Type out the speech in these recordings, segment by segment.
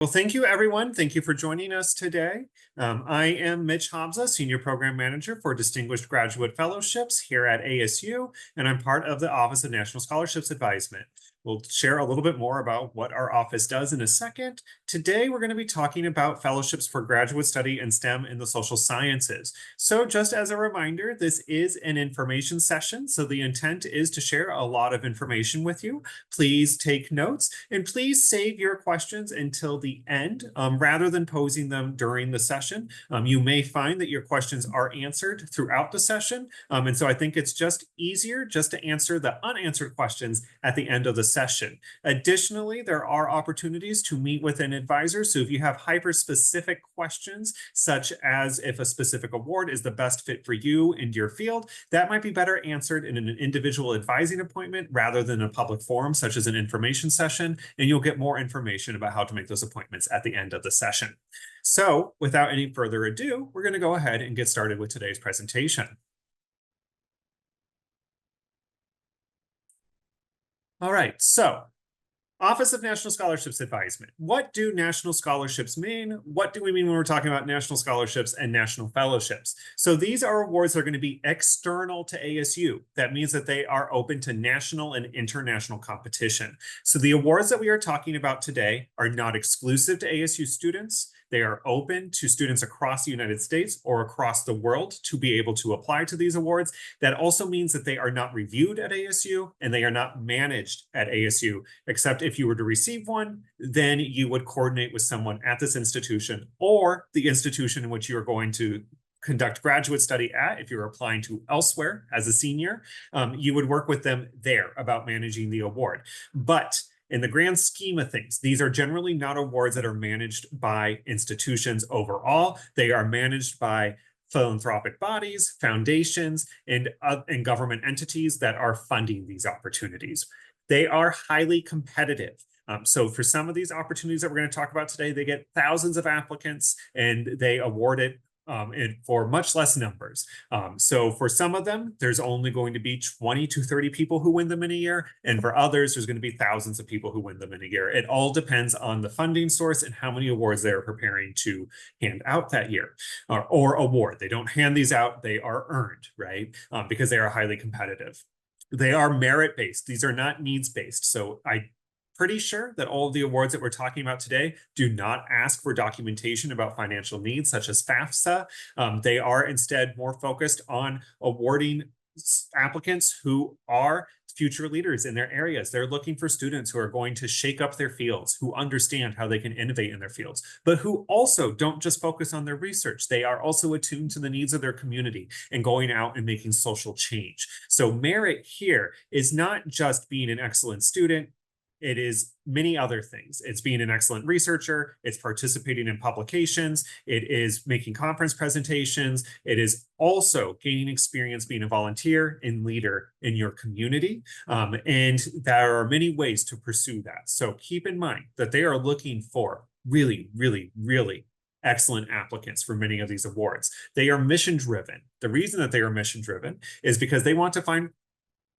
Well, thank you, everyone. Thank you for joining us today. I am Mitch Hamza, Senior Program Manager for Distinguished Graduate Fellowships here at ASU, and I'm part of the Office of National Scholarships Advisement. We'll share a little bit more about what our office does in a second. Today, we're going to be talking about fellowships for graduate study in STEM and the social sciences. So just as a reminder, this is an information session, so the intent is to share a lot of information with you. Please take notes and please save your questions until the end rather than posing them during the session. You may find that your questions are answered throughout the session. And so I think it's just easier just to answer the unanswered questions at the end of the session. Additionally, there are opportunities to meet with an advisor. So if you have hyper-specific questions, such as if a specific award is the best fit for you and your field, that might be better answered in an individual advising appointment rather than a public forum, such as an information session, and you'll get more information about how to make those appointments at the end of the session. So without any further ado, we're going to go ahead and get started with today's presentation. All right, so Office of National Scholarships Advisement. What do national scholarships mean? What do we mean when we're talking about national scholarships and national fellowships? So these are awards that are going to be external to ASU. That means that they are open to national and international competition. So the awards that we are talking about today are not exclusive to ASU students. They are open to students across the United States or across the world to be able to apply to these awards. That also means that they are not reviewed at ASU and they are not managed at ASU, except if you were to receive one, then you would coordinate with someone at this institution or the institution in which you are going to conduct graduate study at. If you're applying to elsewhere as a senior, you would work with them there about managing the award. But in the grand scheme of things, these are generally not awards that are managed by institutions overall. They are managed by philanthropic bodies, foundations, and government entities that are funding these opportunities. They are highly competitive. So for some of these opportunities that we're going to talk about today, they get thousands of applicants and they award it for much less numbers. So for some of them, there's only going to be 20 to 30 people who win them in a year. And for others, there's going to be thousands of people who win them in a year. It all depends on the funding source and how many awards they're preparing to hand out that year or award. They don't hand these out, they are earned, right? Because they are highly competitive. They are merit-based. These are not needs-based. So I'm pretty sure that all of the awards that we're talking about today do not ask for documentation about financial needs, such as FAFSA. They are instead more focused on awarding applicants who are future leaders in their areas. They're looking for students who are going to shake up their fields, who understand how they can innovate in their fields, but who also don't just focus on their research. They are also attuned to the needs of their community and going out and making social change. So merit here is not just being an excellent student. It is many other things. It's being an excellent researcher. It's participating in publications. It is making conference presentations. It is also gaining experience being a volunteer and leader in your community. And there are many ways to pursue that. So keep in mind that they are looking for really, really, really excellent applicants for many of these awards. They are mission driven. The reason that they are mission driven is because they want to find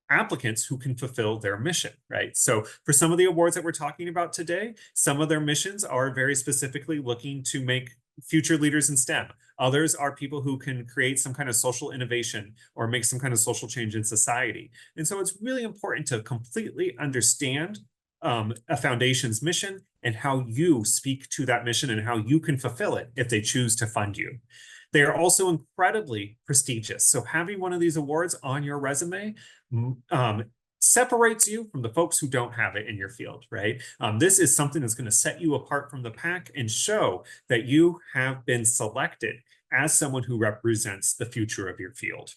applicants who can fulfill their mission, right? So for some of the awards that we're talking about today, some of their missions are very specifically looking to make future leaders in STEM. Others are people who can create some kind of social innovation or make some kind of social change in society. And so it's really important to completely understand a foundation's mission and how you speak to that mission and how you can fulfill it if they choose to fund you. They are also incredibly prestigious. So having one of these awards on your resume separates you from the folks who don't have it in your field, right? This is something that's going to set you apart from the pack and show that you have been selected as someone who represents the future of your field.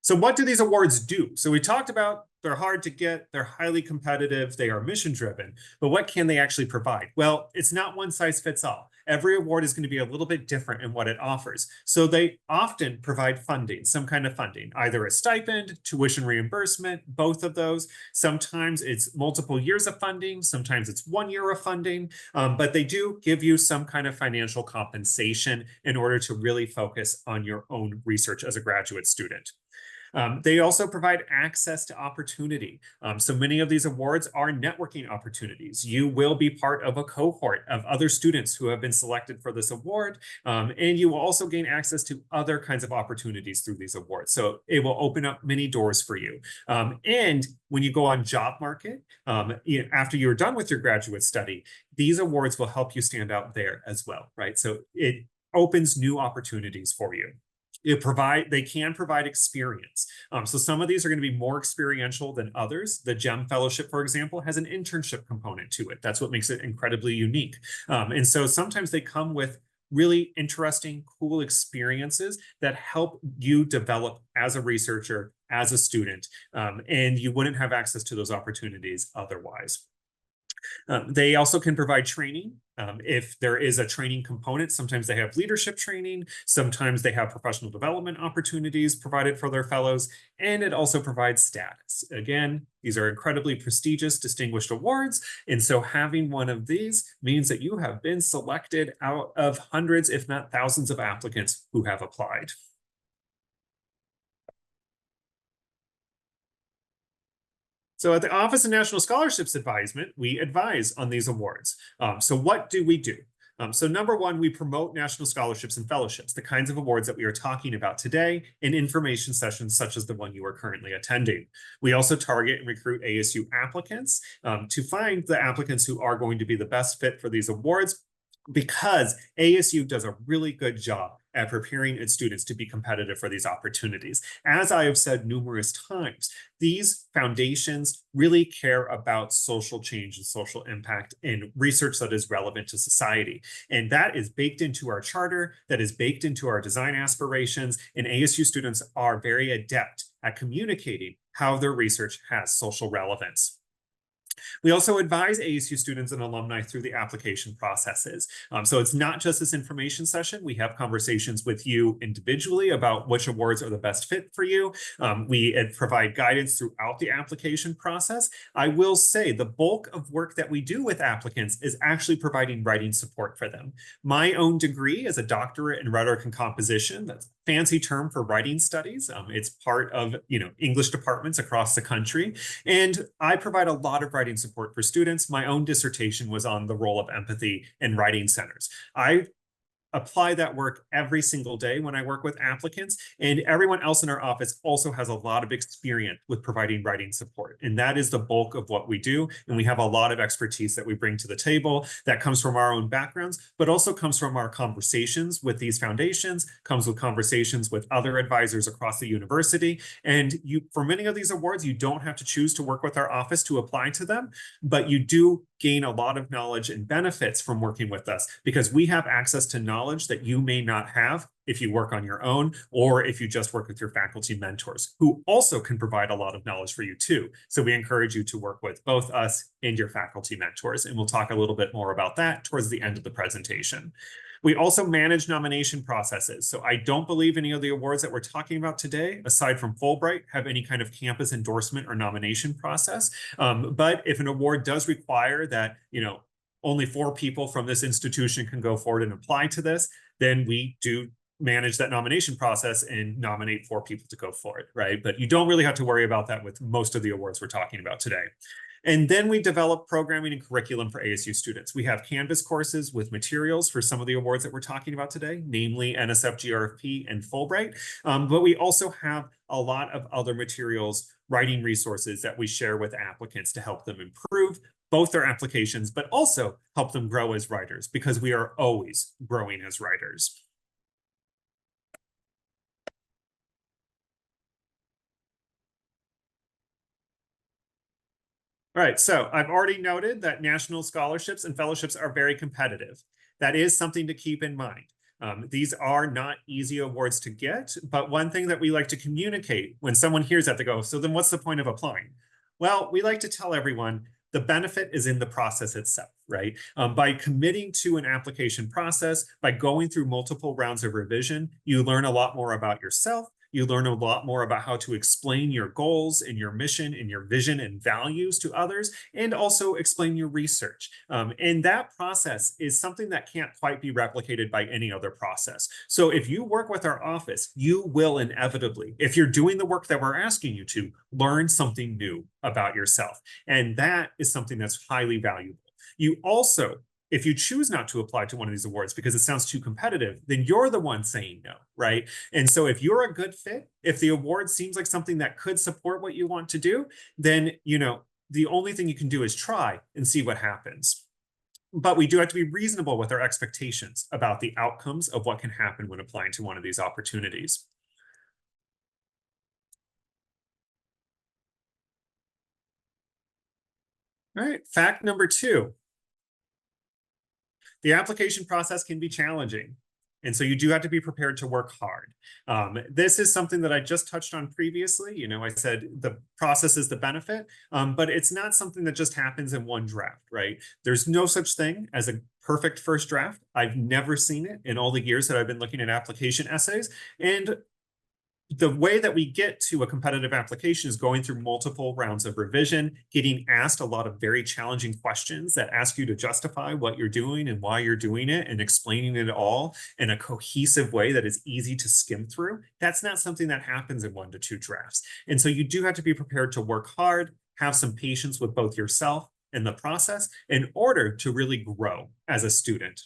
So what do these awards do? So we talked about they're hard to get, they're highly competitive, they are mission driven, but what can they actually provide? Well, it's not one size fits all. Every award is going to be a little bit different in what it offers. So they often provide funding, some kind of funding, either a stipend, tuition reimbursement, both of those. Sometimes it's multiple years of funding, sometimes it's 1 year of funding, but they do give you some kind of financial compensation in order to really focus on your own research as a graduate student. They also provide access to opportunity. So many of these awards are networking opportunities. You will be part of a cohort of other students who have been selected for this award, and you will also gain access to other kinds of opportunities through these awards. So it will open up many doors for you. And when you go on job market, after you're done with your graduate study, these awards will help you stand out there as well, right? So it opens new opportunities for you. They can provide experience. So some of these are going to be more experiential than others. The GEM Fellowship, for example, has an internship component to it. That's what makes it incredibly unique. And so sometimes they come with really interesting, cool experiences that help you develop as a researcher, as a student, and you wouldn't have access to those opportunities otherwise. They also can provide training. If there is a training component, sometimes they have leadership training, sometimes they have professional development opportunities provided for their fellows, and it also provides status. Again, these are incredibly prestigious, distinguished awards, and so having one of these means that you have been selected out of hundreds, if not thousands of applicants who have applied. So at the Office of National Scholarships Advisement, we advise on these awards. So what do we do? So number one, we promote national scholarships and fellowships, the kinds of awards that we are talking about today, in information sessions such as the one you are currently attending. We also target and recruit ASU applicants to find the applicants who are going to be the best fit for these awards, because ASU does a really good job at preparing its students to be competitive for these opportunities. As I have said numerous times, these foundations really care about social change and social impact and research that is relevant to society. And that is baked into our charter, that is baked into our design aspirations, and ASU students are very adept at communicating how their research has social relevance. We also advise ASU students and alumni through the application processes. So it's not just this information session. We have conversations with you individually about which awards are the best fit for you. We provide guidance throughout the application process. I will say the bulk of work that we do with applicants is actually providing writing support for them. My own degree is a doctorate in rhetoric and composition. That's a fancy term for writing studies. It's part of English departments across the country. And I provide a lot of writing support for students. My own dissertation was on the role of empathy in writing centers. I apply that work every single day when I work with applicants, and everyone else in our office also has a lot of experience with providing writing support. And that is the bulk of what we do. And we have a lot of expertise that we bring to the table that comes from our own backgrounds, but also comes from our conversations with these foundations, comes with conversations with other advisors across the university. And for many of these awards, you don't have to choose to work with our office to apply to them, but you do gain a lot of knowledge and benefits from working with us, because we have access to knowledge that you may not have if you work on your own, or if you just work with your faculty mentors, who also can provide a lot of knowledge for you too. So we encourage you to work with both us and your faculty mentors. And we'll talk a little bit more about that towards the end of the presentation. We also manage nomination processes. So I don't believe any of the awards that we're talking about today, aside from Fulbright, have any kind of campus endorsement or nomination process. But if an award does require that, only 4 people from this institution can go forward and apply to this, then we do manage that nomination process and nominate 4 people to go forward, right? But you don't really have to worry about that with most of the awards we're talking about today. And then we develop programming and curriculum for ASU students. We have Canvas courses with materials for some of the awards that we're talking about today, namely NSF, GRFP, and Fulbright. But we also have a lot of other materials, writing resources that we share with applicants to help them improve both their applications, but also help them grow as writers, because we are always growing as writers. All right, so I've already noted that national scholarships and fellowships are very competitive. That is something to keep in mind. These are not easy awards to get, but one thing that we like to communicate when someone hears that, they go, so then what's the point of applying? Well, we like to tell everyone the benefit is in the process itself, right? By committing to an application process, by going through multiple rounds of revision, you learn a lot more about yourself. You learn a lot more about how to explain your goals and your mission and your vision and values to others, and also explain your research. And that process is something that can't quite be replicated by any other process. So if you work with our office, you will inevitably, if you're doing the work that we're asking you to, learn something new about yourself. And that is something that's highly valuable. You also, if you choose not to apply to one of these awards because it sounds too competitive, then you're the one saying no, right? And so if you're a good fit, if the award seems like something that could support what you want to do, then, the only thing you can do is try and see what happens. But we do have to be reasonable with our expectations about the outcomes of what can happen when applying to one of these opportunities. All right, fact number 2. The application process can be challenging. And so you do have to be prepared to work hard. This is something that I just touched on previously. I said the process is the benefit, but it's not something that just happens in one draft, right? There's no such thing as a perfect first draft. I've never seen it in all the years that I've been looking at application essays. And the way that we get to a competitive application is going through multiple rounds of revision, getting asked a lot of very challenging questions that ask you to justify what you're doing and why you're doing it, and explaining it all in a cohesive way that is easy to skim through. That's not something that happens in 1 to 2 drafts. And so you do have to be prepared to work hard, have some patience with both yourself and the process in order to really grow as a student.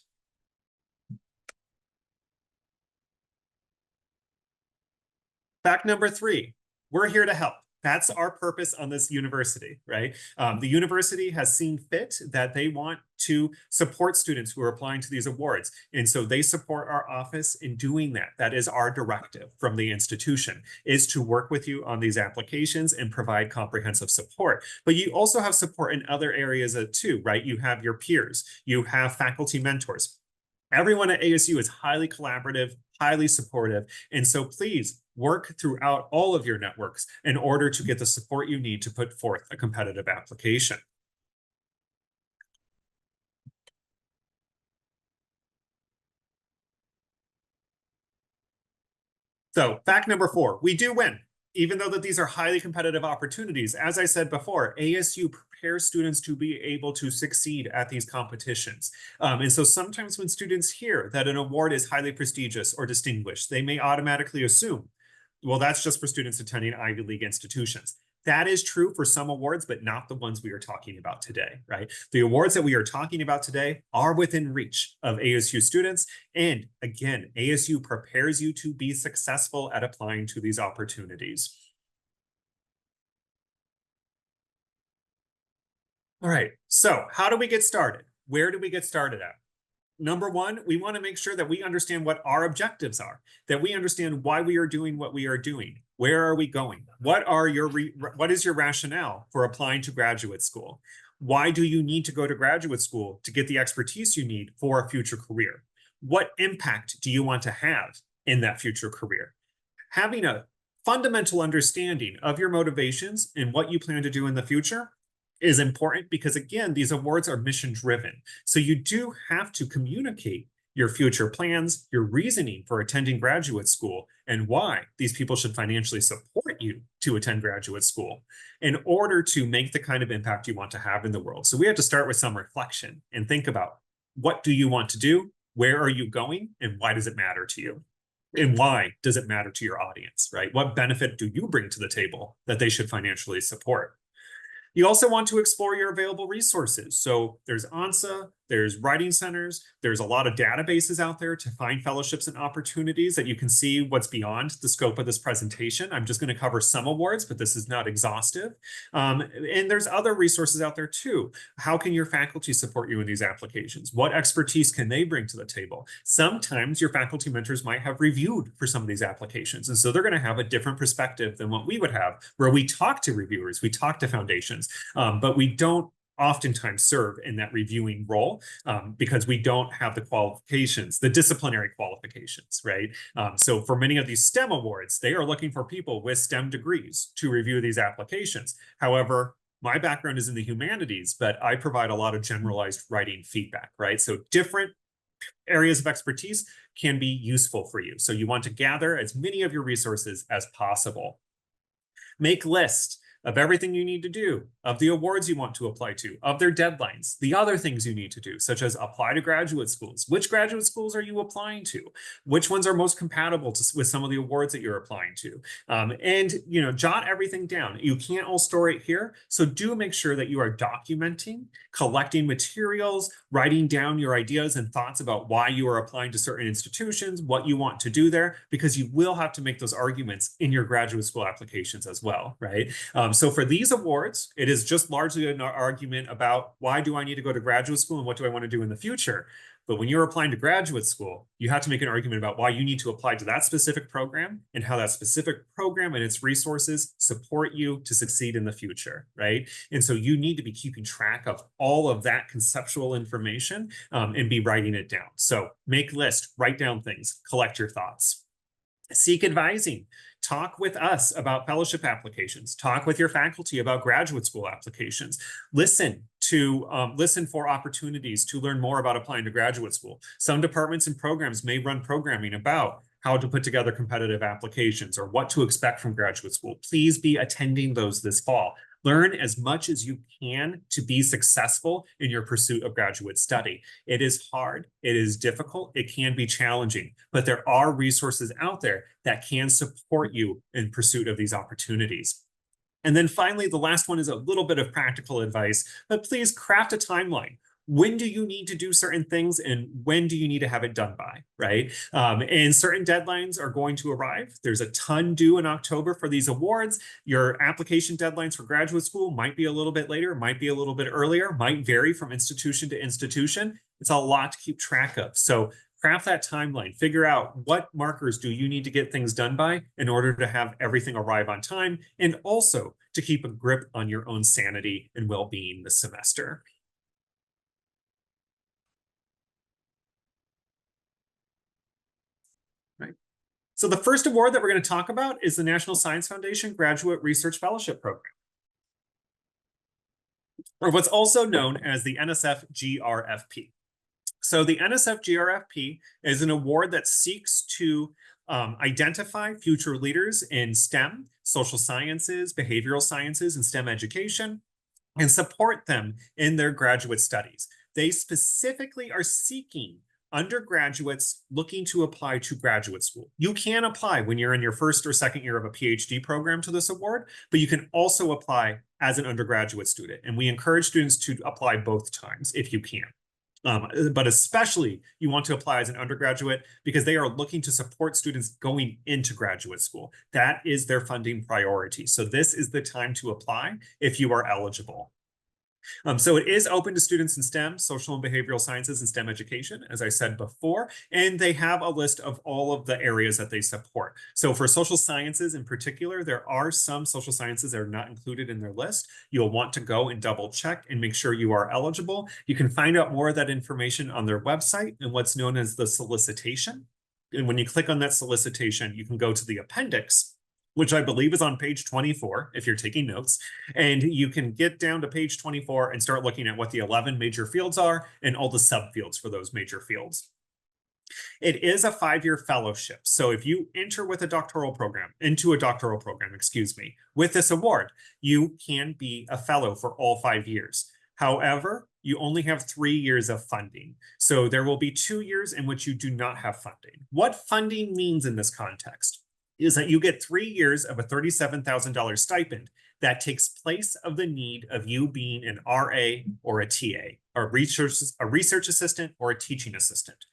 Fact number 3, we're here to help. That's our purpose on this university, right? The university has seen fit that they want to support students who are applying to these awards. And so they support our office in doing that. That is our directive from the institution, is to work with you on these applications and provide comprehensive support. But you also have support in other areas too, right? You have your peers, you have faculty mentors. Everyone at ASU is highly collaborative, highly supportive. And so please work throughout all of your networks in order to get the support you need to put forth a competitive application. So fact number 4, we do win. Even though that these are highly competitive opportunities, as I said before, ASU prepares students to be able to succeed at these competitions. And so sometimes when students hear that an award is highly prestigious or distinguished, they may automatically assume, well, that's just for students attending Ivy League institutions. That is true for some awards, but not the ones we are talking about today, right? The awards that we are talking about today are within reach of ASU students. And again, ASU prepares you to be successful at applying to these opportunities. All right, so how do we get started? Where do we get started at? Number 1, we want to make sure that we understand what our objectives are, that we understand why we are doing what we are doing. Where are we going? What is your rationale for applying to graduate school? Why do you need to go to graduate school to get the expertise you need for a future career? What impact do you want to have in that future career? Having a fundamental understanding of your motivations and what you plan to do in the future is important because, again, these awards are mission driven. So you do have to communicate your future plans, your reasoning for attending graduate school, and why these people should financially support you to attend graduate school in order to make the kind of impact you want to have in the world. So we have to start with some reflection and think about, what do you want to do? Where are you going? And why does it matter to you? And why does it matter to your audience, right? What benefit do you bring to the table that they should financially support? You also want to explore your available resources. So there's ONSA, there's writing centers, there's a lot of databases out there to find fellowships and opportunities that you can see what's beyond the scope of this presentation. I'm just going to cover some awards, but this is not exhaustive. And there's other resources out there too. How can your faculty support you in these applications? What expertise can they bring to the table? Sometimes your faculty mentors might have reviewed for some of these applications. And so they're going to have a different perspective than what we would have, where we talk to reviewers, we talk to foundations, but we don't oftentimes serve in that reviewing role because we don't have the qualifications, the disciplinary qualifications, right? So for many of these STEM awards, they are looking for people with STEM degrees to review these applications. However, my background is in the humanities, but I provide a lot of generalized writing feedback, right? So different Areas of expertise can be useful for you. So you want to gather as many of your resources as possible. Make lists of everything you need to do, of the awards you want to apply to, of their deadlines, the other things you need to do, such as apply to graduate schools. Which graduate schools are you applying to? Which ones are most compatible with some of the awards that you're applying to? And jot everything down. You can't all store it here, so do make sure that you are documenting, collecting materials, writing down your ideas and thoughts about why you are applying to certain institutions, what you want to do there, because you will have to make those arguments in your graduate school applications as well, right? So for these awards, it is just largely an argument about why do I need to go to graduate school and what do I want to do in the future. But when you're applying to graduate school, you have to make an argument about why you need to apply to that specific program and how that specific program and its resources support you to succeed in the future, right? And so you need to be keeping track of all of that conceptual information and be writing it down. So make lists, write down things, collect your thoughts. Seek advising. Talk with us about fellowship applications. Talk with your faculty about graduate school applications. Listen for opportunities to learn more about applying to graduate school. Some departments and programs may run programming about how to put together competitive applications or what to expect from graduate school. Please be attending those this fall. Learn as much as you can to be successful in your pursuit of graduate study. It is hard, it is difficult, it can be challenging, but there are resources out there that can support you in pursuit of these opportunities. And then finally, the last one is a little bit of practical advice, but please craft a timeline. When do you need to do certain things and when do you need to have it done by, right? And certain deadlines are going to arrive. There's a ton due in October for these awards. Your application deadlines for graduate school might be a little bit later, might be a little bit earlier, might vary from institution to institution. It's a lot to keep track of. So craft that timeline, figure out what markers do you need to get things done by in order to have everything arrive on time, and also to keep a grip on your own sanity and well-being this semester. Right. So the first award that we're going to talk about is the National Science Foundation Graduate Research Fellowship Program, or what's also known as the NSF GRFP. So the NSF GRFP is an award that seeks to identify future leaders in STEM, social sciences, behavioral sciences, and STEM education, and support them in their graduate studies. They specifically are seeking undergraduates looking to apply to graduate school. You can apply when you're in your first or second year of a PhD program to this award, but you can also apply as an undergraduate student. And we encourage students to apply both times if you can. But especially you want to apply as an undergraduate because they are looking to support students going into graduate school. That is their funding priority. So this is the time to apply if you are eligible. So it is open to students in STEM, social and behavioral sciences, and STEM education, as I said before, and they have a list of all of the areas that they support. So for social sciences in particular, there are some social sciences that are not included in their list. You'll want to go and double check and make sure you are eligible. You can find out more of that information on their website and what's known as the solicitation. And when you click on that solicitation, you can go to the appendix, which I believe is on page 24, if you're taking notes. And you can get down to page 24 and start looking at what the 11 major fields are and all the subfields for those major fields. It is a 5-year fellowship. So if you enter with a doctoral program, with this award, you can be a fellow for all 5 years. However, you only have 3 years of funding. So there will be 2 years in which you do not have funding. What funding means in this context is that you get 3 years of a $37,000 stipend that takes place of the need of you being an RA or a TA, a research assistant or a teaching assistant.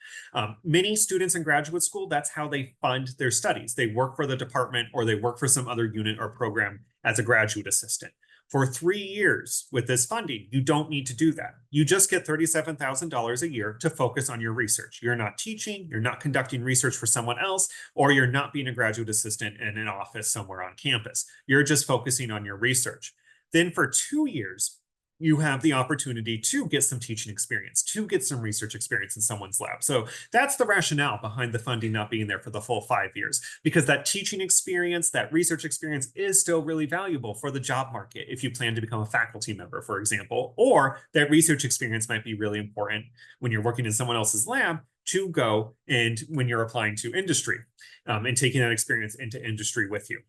Many students in graduate school, that's how they fund their studies. They work for the department or they work for some other unit or program as a graduate assistant. For 3 years with this funding, you don't need to do that. You just get $37,000 a year to focus on your research. You're not teaching, you're not conducting research for someone else, or you're not being a graduate assistant in an office somewhere on campus. You're just focusing on your research. Then for 2 years, you have the opportunity to get some teaching experience, to get some research experience in someone's lab. So that's the rationale behind the funding not being there for the full 5 years, because that teaching experience, that research experience is still really valuable for the job market if you plan to become a faculty member, for example, or that research experience might be really important when you're working in someone else's lab to go and when you're applying to industry and taking that experience into industry with you.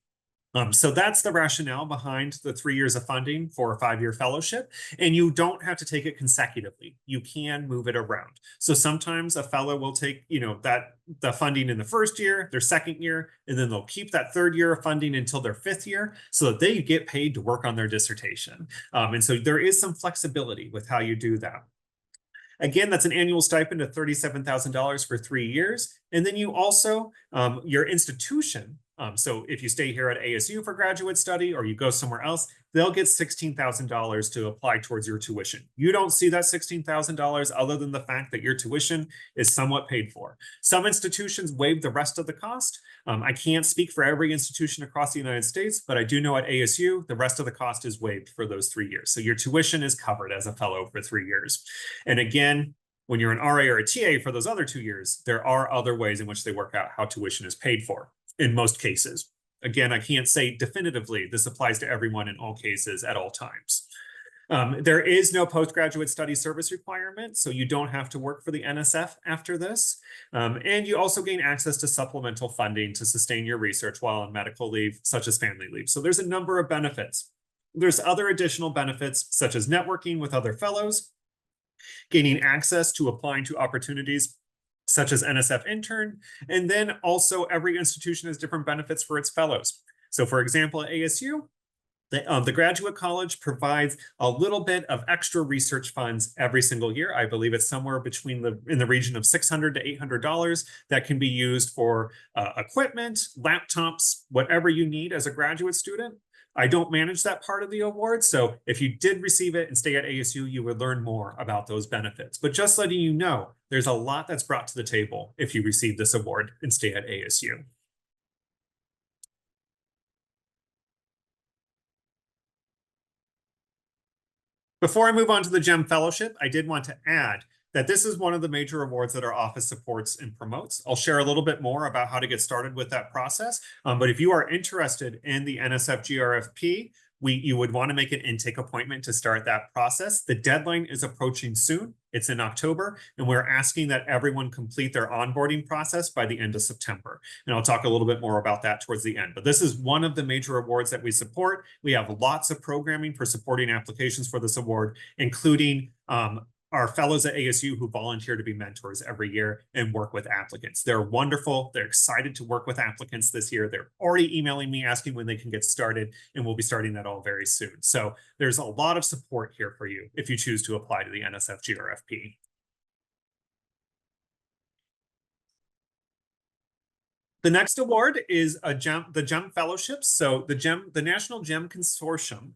So that's the rationale behind the 3 years of funding for a 5-year fellowship. And you don't have to take it consecutively. You can move it around. So sometimes a fellow will take, the funding in the first year, their second year, and then they'll keep that 3rd year of funding until their 5th year so that they get paid to work on their dissertation. And so there is some flexibility with how you do that. Again, that's an annual stipend of $37,000 for 3 years. And then you also, your institution, so if you stay here at ASU for graduate study or you go somewhere else, they'll get $16,000 to apply towards your tuition. You don't see that $16,000 other than the fact that your tuition is somewhat paid for. Some institutions waive the rest of the cost. I can't speak for every institution across the United States, but I do know at ASU, the rest of the cost is waived for those 3 years. So your tuition is covered as a fellow for 3 years. And again, when you're an RA or a TA for those other 2 years, there are other ways in which they work out how tuition is paid for in most cases. Again, I can't say definitively this applies to everyone in all cases at all times. There is no postgraduate study service requirement, so you don't have to work for the NSF after this. And you also gain access to supplemental funding to sustain your research while on medical leave, such as family leave. So there's a number of benefits. There's other additional benefits, such as networking with other fellows, gaining access to applying to opportunities such as NSF intern, and then also every institution has different benefits for its fellows. So for example, at ASU, the graduate college provides a little bit of extra research funds every single year. I believe it's somewhere in the region of $600 to $800 that can be used for equipment, laptops, whatever you need as a graduate student. I don't manage that part of the award. So if you did receive it and stay at ASU, you would learn more about those benefits. But just letting you know, there's a lot that's brought to the table if you receive this award and stay at ASU. Before I move on to the GEM Fellowship, I did want to add that this is one of the major awards that our office supports and promotes. I'll share a little bit more about how to get started with that process. But if you are interested in the NSF GRFP, you would want to make an intake appointment to start that process. The deadline is approaching soon. It's in October, and we're asking that everyone complete their onboarding process by the end of September. And I'll talk a little bit more about that towards the end. But this is one of the major awards that we support. We have lots of programming for supporting applications for this award, including our fellows at ASU who volunteer to be mentors every year and work with applicants. They're wonderful. They're excited to work with applicants this year. They're already emailing me asking when they can get started, and we'll be starting that all very soon. So there's a lot of support here for you if you choose to apply to the NSF GRFP. The next award is the GEM Fellowships. So the National GEM Consortium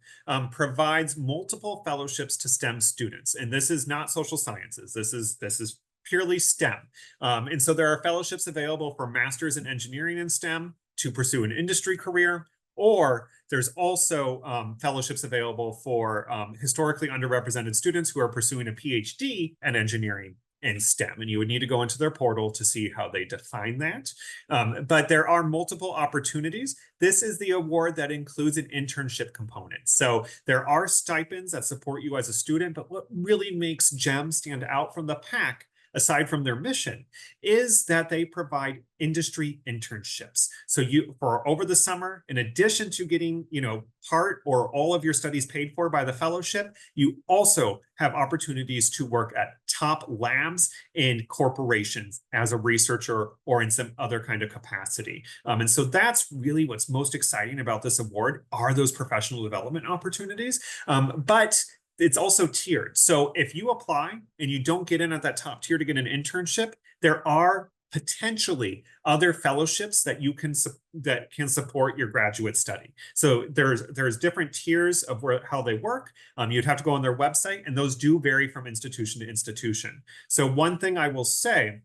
provides multiple fellowships to STEM students, and this is not social sciences. This is purely STEM. And so there are fellowships available for masters in engineering in STEM to pursue an industry career, or there's also fellowships available for historically underrepresented students who are pursuing a PhD in engineering in STEM, and you would need to go into their portal to see how they define that. But there are multiple opportunities. This is the award that includes an internship component. So there are stipends that support you as a student, but what really makes GEM stand out from the pack, aside from their mission, is that they provide industry internships. So for over the summer, in addition to getting, part or all of your studies paid for by the fellowship, you also have opportunities to work at top labs in corporations as a researcher or in some other kind of capacity. And so that's really what's most exciting about this award, are those professional development opportunities. But it's also tiered. So if you apply and you don't get in at that top tier to get an internship, there are potentially other fellowships that can support your graduate study. So there's different tiers of how they work. You'd have to go on their website, and those do vary from institution to institution. So one thing I will say,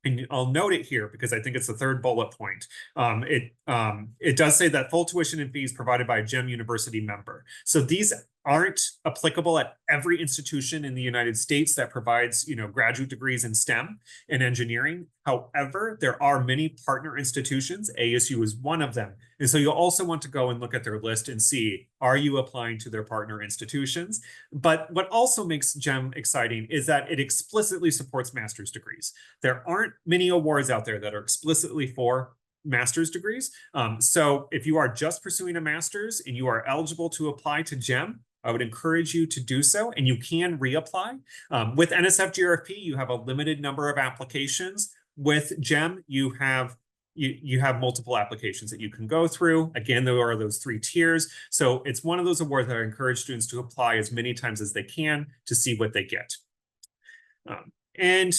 and I'll note it here because I think it's the third bullet point. It does say that full tuition and fees provided by a GEM University member. So these aren't applicable at every institution in the United States that provides, graduate degrees in STEM and engineering. However, there are many partner institutions. ASU is one of them. And so you'll also want to go and look at their list and see, are you applying to their partner institutions? But what also makes GEM exciting is that it explicitly supports master's degrees. There aren't many awards out there that are explicitly for master's degrees. So if you are just pursuing a master's and you are eligible to apply to GEM, I would encourage you to do so, and you can reapply. With NSF-GRFP, you have a limited number of applications. With GEM, you have multiple applications that you can go through. Again, there are those 3 tiers. So it's one of those awards that I encourage students to apply as many times as they can to see what they get. And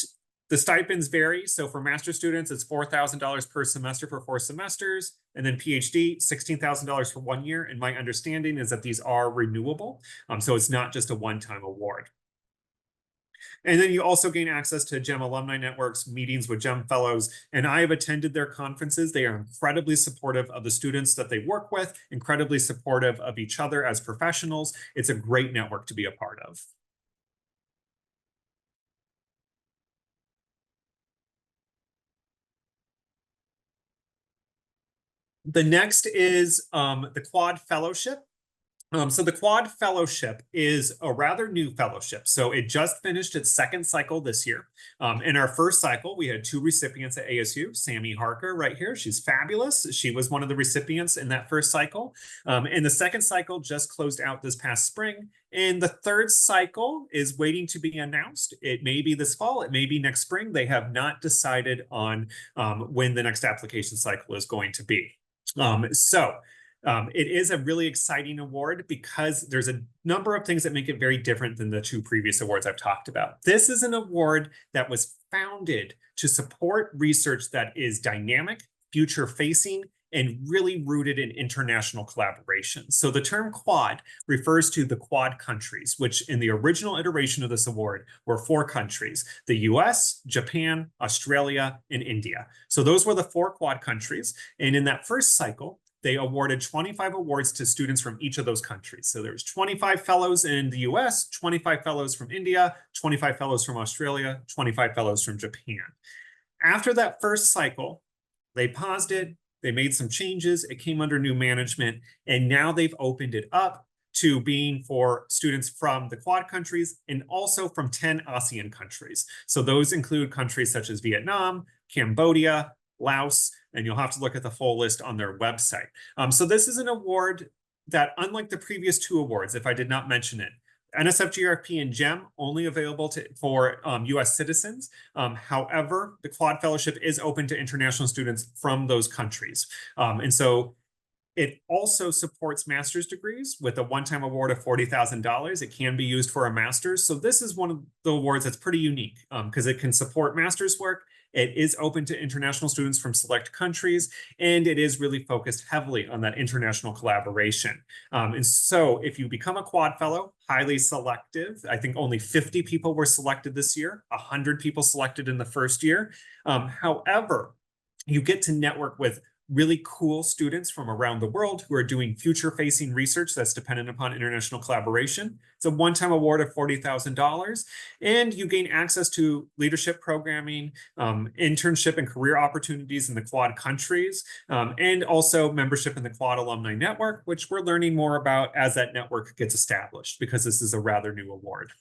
the stipends vary. So for master's students, it's $4,000 per semester for 4 semesters. And then PhD, $16,000 for 1 year. And my understanding is that these are renewable. So it's not just a one-time award. And then you also gain access to GEM alumni networks, meetings with GEM fellows, and I have attended their conferences. They are incredibly supportive of the students that they work with, incredibly supportive of each other as professionals. It's a great network to be a part of. The next is the Quad Fellowship. So the Quad Fellowship is a rather new fellowship. So it just finished its 2nd cycle this year. In our first cycle, we had 2 recipients at ASU, Sammy Harker right here. She's fabulous. She was one of the recipients in that first cycle. And the 2nd cycle just closed out this past spring. And the 3rd cycle is waiting to be announced. It may be this fall, it may be next spring. They have not decided on when the next application cycle is going to be. It is a really exciting award because there's a number of things that make it very different than the 2 previous awards I've talked about. This is an award that was founded to support research that is dynamic, future-facing, and really rooted in international collaboration. So the term Quad refers to the Quad countries, which in the original iteration of this award were 4 countries: the US, Japan, Australia, and India. So those were the 4 Quad countries. And in that first cycle, they awarded 25 awards to students from each of those countries. So there's 25 fellows in the US, 25 fellows from India, 25 fellows from Australia, 25 fellows from Japan. After that first cycle, they paused it, they made some changes, it came under new management, and now they've opened it up to being for students from the Quad countries and also from 10 ASEAN countries. So those include countries such as Vietnam, Cambodia, Laos, and you'll have to look at the full list on their website. So this is an award that, unlike the previous 2 awards, if I did not mention it, NSF-GRFP and GEM only available for US citizens. However, the Quad Fellowship is open to international students from those countries. And so it also supports master's degrees with a one-time award of $40,000. It can be used for a master's. So this is one of the awards that's pretty unique because it can support master's work. It is open to international students from select countries, and it is really focused heavily on that international collaboration. And so if you become a Quad Fellow, highly selective, I think only 50 people were selected this year, 100 people selected in the first year. However, you get to network with really cool students from around the world who are doing future-facing research that's dependent upon international collaboration. It's a one-time award of $40,000, and you gain access to leadership programming, internship and career opportunities in the Quad countries, and also membership in the Quad Alumni Network, which we're learning more about as that network gets established, because this is a rather new award.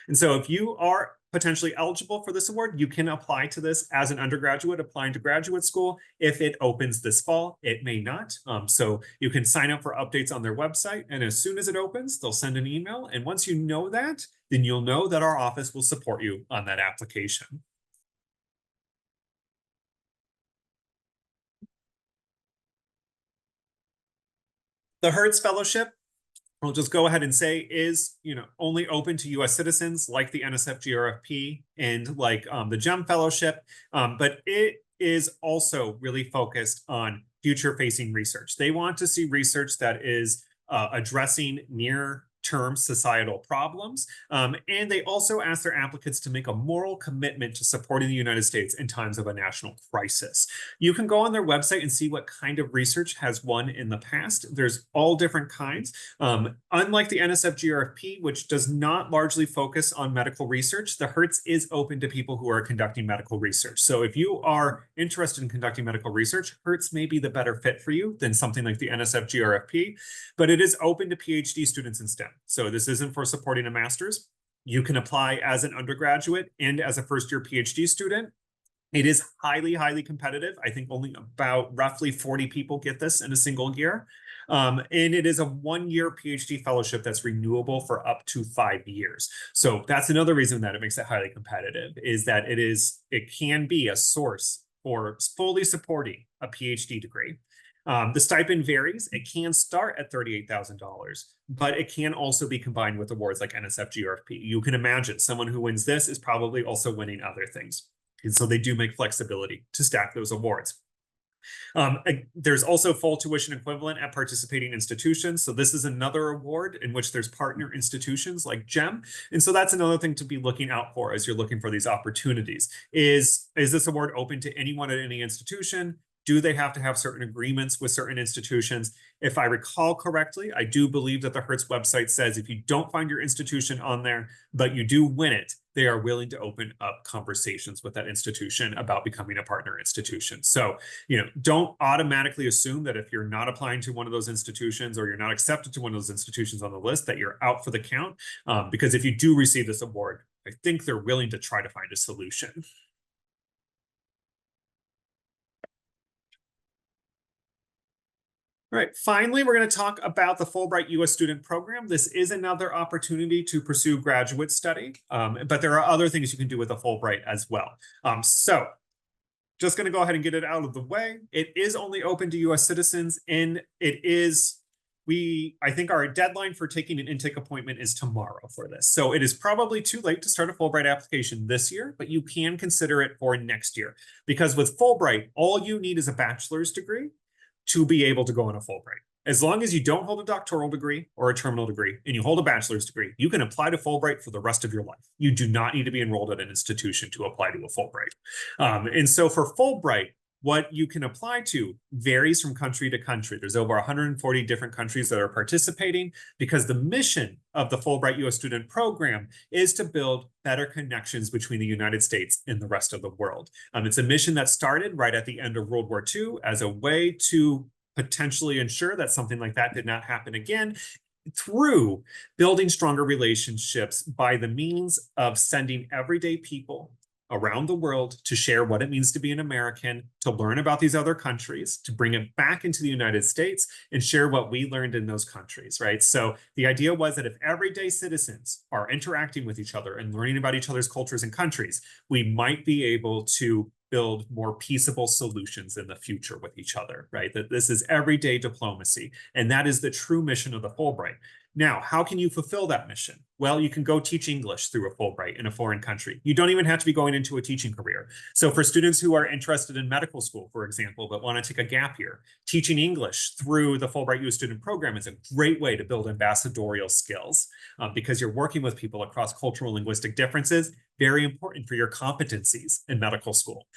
And so if you are potentially eligible for this award, you can apply to this as an undergraduate applying to graduate school. If it opens this fall, it may not. So you can sign up for updates on their website. And as soon as it opens, they'll send an email. And once you know that, then you'll know that our office will support you on that application. The Hertz Fellowship, I'll just go ahead and say, is only open to US citizens, like the NSF-GRFP and like the GEM Fellowship, but it is also really focused on future-facing research. They want to see research that is addressing near short-term societal problems. And they also ask their applicants to make a moral commitment to supporting the United States in times of a national crisis. You can go on their website and see what kind of research has won in the past. There's all different kinds. Unlike the NSF-GRFP, which does not largely focus on medical research, the Hertz is open to people who are conducting medical research. So if you are interested in conducting medical research, Hertz may be the better fit for you than something like the NSF-GRFP, but it is open to PhD students in STEM. So this isn't for supporting a master's. You can apply as an undergraduate and as a first-year PhD student. It is highly, highly competitive. I think only about roughly 40 people get this in a single year. And it is a one-year PhD fellowship that's renewable for up to 5 years. So that's another reason that it makes it highly competitive, is that it can be a source for fully supporting a PhD degree. The stipend varies. It can start at $38,000, but it can also be combined with awards like NSF-GRFP. You can imagine someone who wins this is probably also winning other things. And so they do make flexibility to stack those awards. There's also full tuition equivalent at participating institutions. So this is another award in which there's partner institutions like GEM. And so that's another thing to be looking out for as you're looking for these opportunities. Is this award open to anyone at any institution? Do they have to have certain agreements with certain institutions? If I recall correctly, I do believe that the Hertz website says if you don't find your institution on there, but you do win it, they are willing to open up conversations with that institution about becoming a partner institution. So, don't automatically assume that if you're not applying to one of those institutions or you're not accepted to one of those institutions on the list, that you're out for the count. Because if you do receive this award, I think they're willing to try to find a solution. All right, finally, we're going to talk about the Fulbright U.S. Student Program. This is another opportunity to pursue graduate study, but there are other things you can do with a Fulbright as well. So just going to go ahead and get it out of the way. It is only open to U.S. citizens, and I think our deadline for taking an intake appointment is tomorrow for this. So it is probably too late to start a Fulbright application this year, but you can consider it for next year. Because with Fulbright, all you need is a bachelor's degree to be able to go on a Fulbright. As long as you don't hold a doctoral degree or a terminal degree and you hold a bachelor's degree, you can apply to Fulbright for the rest of your life. You do not need to be enrolled at an institution to apply to a Fulbright. And so for Fulbright, what you can apply to varies from country to country. There's over 140 different countries that are participating because the mission of the Fulbright U.S. Student Program is to build better connections between the United States and the rest of the world. It's a mission that started right at the end of World War II as a way to potentially ensure that something like that did not happen again, through building stronger relationships by the means of sending everyday people around the world to share what it means to be an American, to learn about these other countries, to bring it back into the United States and share what we learned in those countries, right? So the idea was that if everyday citizens are interacting with each other and learning about each other's cultures and countries, we might be able to build more peaceable solutions in the future with each other, right? That this is everyday diplomacy. And that is the true mission of the Fulbright. Now, how can you fulfill that mission? Well, you can go teach English through a Fulbright in a foreign country. You don't even have to be going into a teaching career. So for students who are interested in medical school, for example, but want to take a gap year, teaching English through the Fulbright U.S. Student Program is a great way to build ambassadorial skills because you're working with people across cultural and linguistic differences, very important for your competencies in medical school.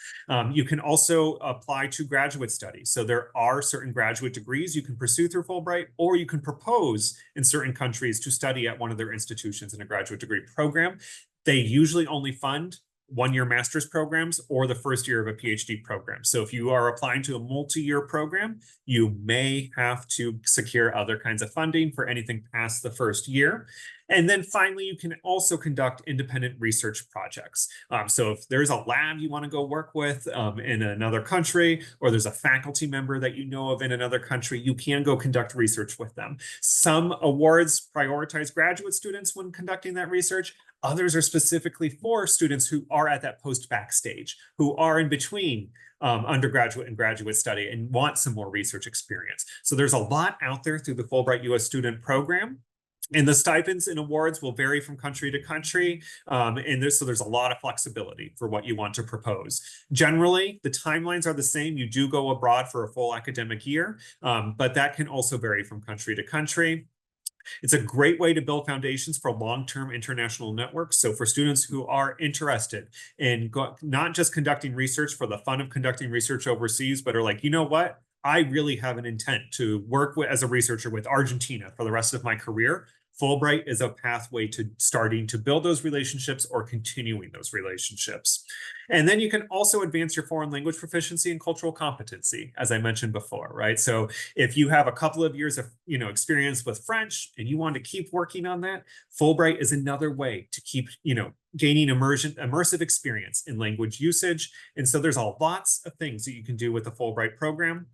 You can also apply to graduate studies. So there are certain graduate degrees you can pursue through Fulbright, or you can propose in certain countries to study at one of their institutions in a graduate degree program. They usually only fund one-year master's programs or the first year of a PhD program. So if you are applying to a multi-year program, you may have to secure other kinds of funding for anything past the first year. And then finally, you can also conduct independent research projects. So if there's a lab you want to go work with in another country, or there's a faculty member that you know of in another country, you can go conduct research with them. Some awards prioritize graduate students when conducting that research. Others are specifically for students who are at that post-bac stage, who are in between undergraduate and graduate study and want some more research experience. So there's a lot out there through the Fulbright U.S. Student Program. And the stipends and awards will vary from country to country. So there's a lot of flexibility for what you want to propose. Generally, the timelines are the same. You do go abroad for a full academic year, but that can also vary from country to country. It's a great way to build foundations for long-term international networks. So for students who are interested in not just conducting research for the fun of conducting research overseas, but are like, you know what? I really have an intent to work as a researcher with Argentina for the rest of my career. Fulbright is a pathway to starting to build those relationships or continuing those relationships. And then you can also advance your foreign language proficiency and cultural competency, as I mentioned before, right? So if you have a couple of years of experience with French and you want to keep working on that, Fulbright is another way to keep gaining immersive experience in language usage. And so there's lots of things that you can do with the Fulbright program.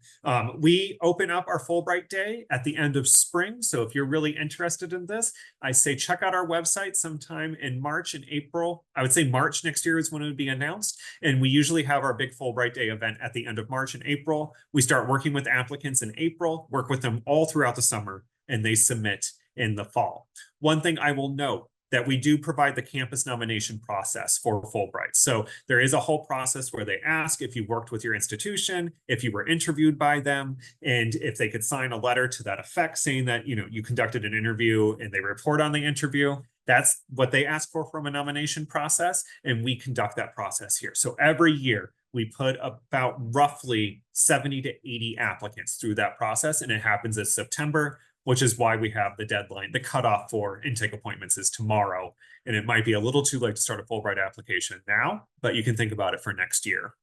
We open up our Fulbright Day at the end of spring. So if you're really interested in this, I say check out our website sometime in March and April. I would say March next year is when it would be announced. And we usually have our big Fulbright Day event at the end of March and April. We start working with applicants in April, work with them all throughout the summer, and they submit in the fall. One thing I will note, that we do provide the campus nomination process for Fulbright. So there is a whole process where they ask if you worked with your institution, if you were interviewed by them, and if they could sign a letter to that effect saying that you conducted an interview and they report on the interview. That's what they ask for from a nomination process, and we conduct that process here. So every year we put about roughly 70 to 80 applicants through that process, and it happens in September, which is why we have the deadline. The cutoff for intake appointments is tomorrow, and it might be a little too late to start a Fulbright application now, but you can think about it for next year.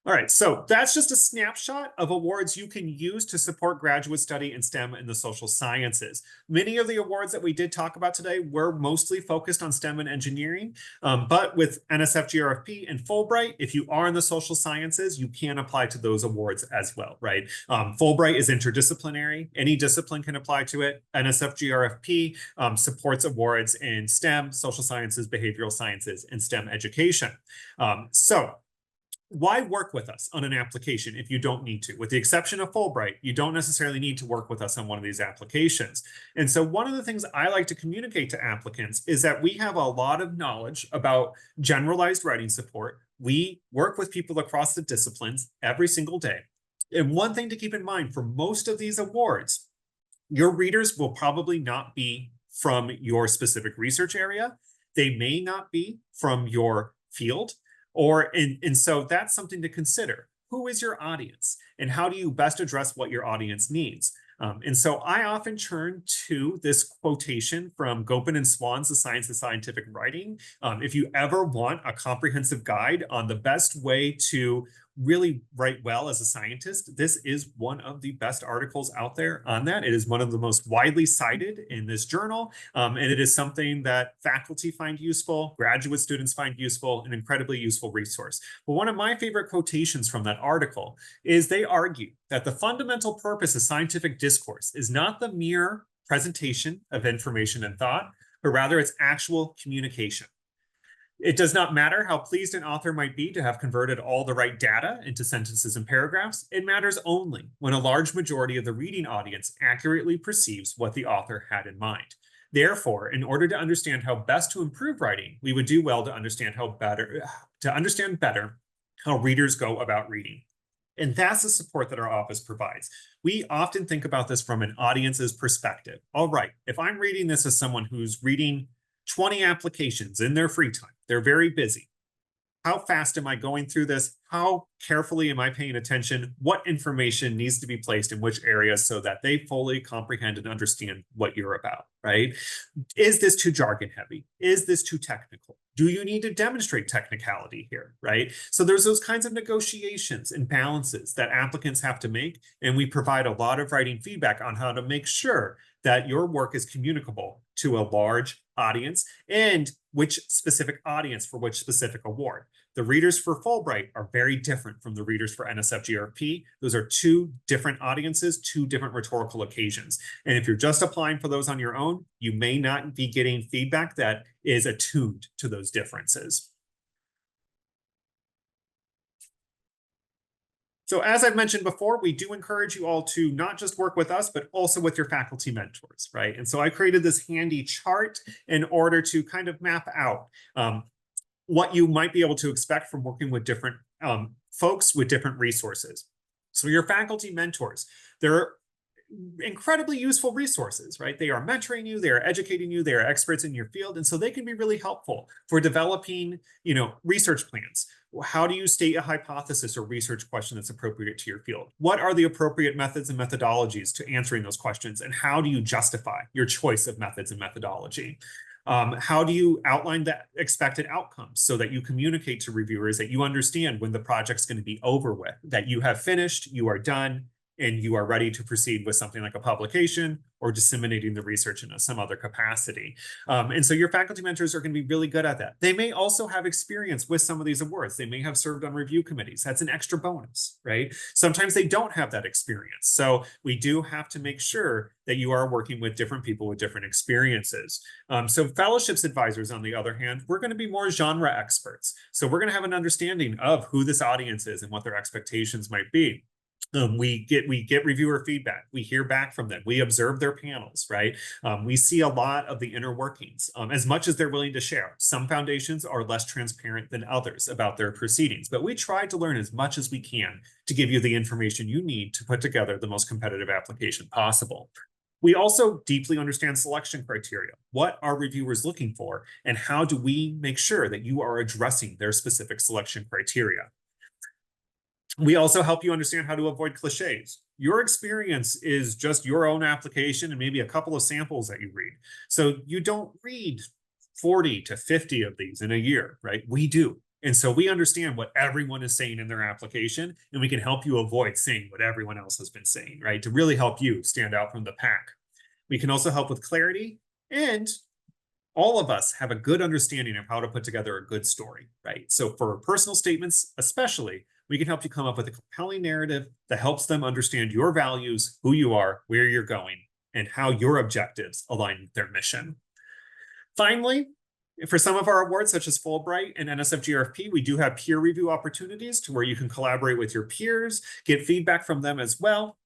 All right, so that's just a snapshot of awards you can use to support graduate study in STEM and the social sciences. Many of the awards that we did talk about today were mostly focused on STEM and engineering, but with NSF GRFP and Fulbright, if you are in the social sciences, you can apply to those awards as well, right? Fulbright is interdisciplinary. Any discipline can apply to it. NSF GRFP supports awards in STEM, social sciences, behavioral sciences, and STEM education. So why work with us on an application if you don't need to? With the exception of Fulbright, you don't necessarily need to work with us on one of these applications. And so one of the things I like to communicate to applicants is that we have a lot of knowledge about generalized writing support. We work with people across the disciplines every single day. And one thing to keep in mind for most of these awards, your readers will probably not be from your specific research area. They may not be from your field. And so that's something to consider. Who is your audience and how do you best address what your audience needs? And so I often turn to this quotation from Gopin and Swan's The Science of Scientific Writing. If you ever want a comprehensive guide on the best way to really write well as a scientist, this is one of the best articles out there on that. It is one of the most widely cited in this journal, and it is something that faculty find useful, graduate students find useful, an incredibly useful resource. But one of my favorite quotations from that article is they argue that the fundamental purpose of scientific discourse is not the mere presentation of information and thought, but rather its actual communication. It does not matter how pleased an author might be to have converted all the right data into sentences and paragraphs. It matters only when a large majority of the reading audience accurately perceives what the author had in mind. Therefore, in order to understand how best to improve writing, we would do well to understand better how readers go about reading. And that's the support that our office provides. We often think about this from an audience's perspective. All right, if I'm reading this as someone who's reading 20 applications in their free time, they're very busy. How fast am I going through this? How carefully am I paying attention? What information needs to be placed in which areas so that they fully comprehend and understand what you're about, right? Is this too jargon heavy? Is this too technical? Do you need to demonstrate technicality here, right? So there's those kinds of negotiations and balances that applicants have to make, and we provide a lot of writing feedback on how to make sure that your work is communicable to a large audience and which specific audience for which specific award. The readers for Fulbright are very different from the readers for NSF GRP. Those are two different audiences, two different rhetorical occasions. And if you're just applying for those on your own, you may not be getting feedback that is attuned to those differences. So as I've mentioned before, we do encourage you all to not just work with us, but also with your faculty mentors, right? And so I created this handy chart in order to kind of map out what you might be able to expect from working with different folks with different resources. So your faculty mentors They're incredibly useful resources, right? They are mentoring you, they are educating you, they are experts in your field, and so they can be really helpful for developing, research plans. How do you state a hypothesis or research question that's appropriate to your field? What are the appropriate methods and methodologies to answering those questions, and how do you justify your choice of methods and methodology? How do you outline the expected outcomes so that you communicate to reviewers that you understand when the project's going to be over with, that you have finished, you are done, and you are ready to proceed with something like a publication or disseminating the research in some other capacity. And so your faculty mentors are going to be really good at that. They may also have experience with some of these awards. They may have served on review committees. That's an extra bonus, right? Sometimes they don't have that experience. So we do have to make sure that you are working with different people with different experiences. So fellowships advisors, on the other hand, we're going to be more genre experts. So we're going to have an understanding of who this audience is and what their expectations might be. We get reviewer feedback. We hear back from them. We observe their panels, right? We see a lot of the inner workings, as much as they're willing to share. Some foundations are less transparent than others about their proceedings, but we try to learn as much as we can to give you the information you need to put together the most competitive application possible. We also deeply understand selection criteria. What are reviewers looking for, and how do we make sure that you are addressing their specific selection criteria? We also help you understand how to avoid cliches. Your experience is just your own application and maybe a couple of samples that you read. So you don't read 40 to 50 of these in a year, right? We do. And so we understand what everyone is saying in their application, and we can help you avoid saying what everyone else has been saying, right? To really help you stand out from the pack. We can also help with clarity, and all of us have a good understanding of how to put together a good story, right? So for personal statements, especially, we can help you come up with a compelling narrative that helps them understand your values, who you are, where you're going, and how your objectives align with their mission. Finally, for some of our awards, such as Fulbright and NSF-GRFP, we do have peer review opportunities to where you can collaborate with your peers, get feedback from them as well.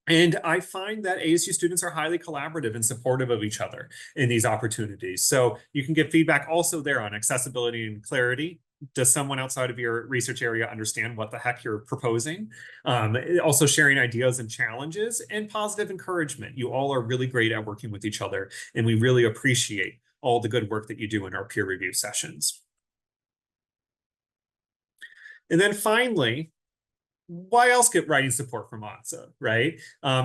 And I find that ASU students are highly collaborative and supportive of each other in these opportunities. So you can get feedback also there on accessibility and clarity. Does someone outside of your research area understand what the heck you're proposing? Also sharing ideas and challenges, and positive encouragement. You all are really great at working with each other, and we really appreciate all the good work that you do in our peer review sessions. And then finally, why else get writing support from ONSA, right?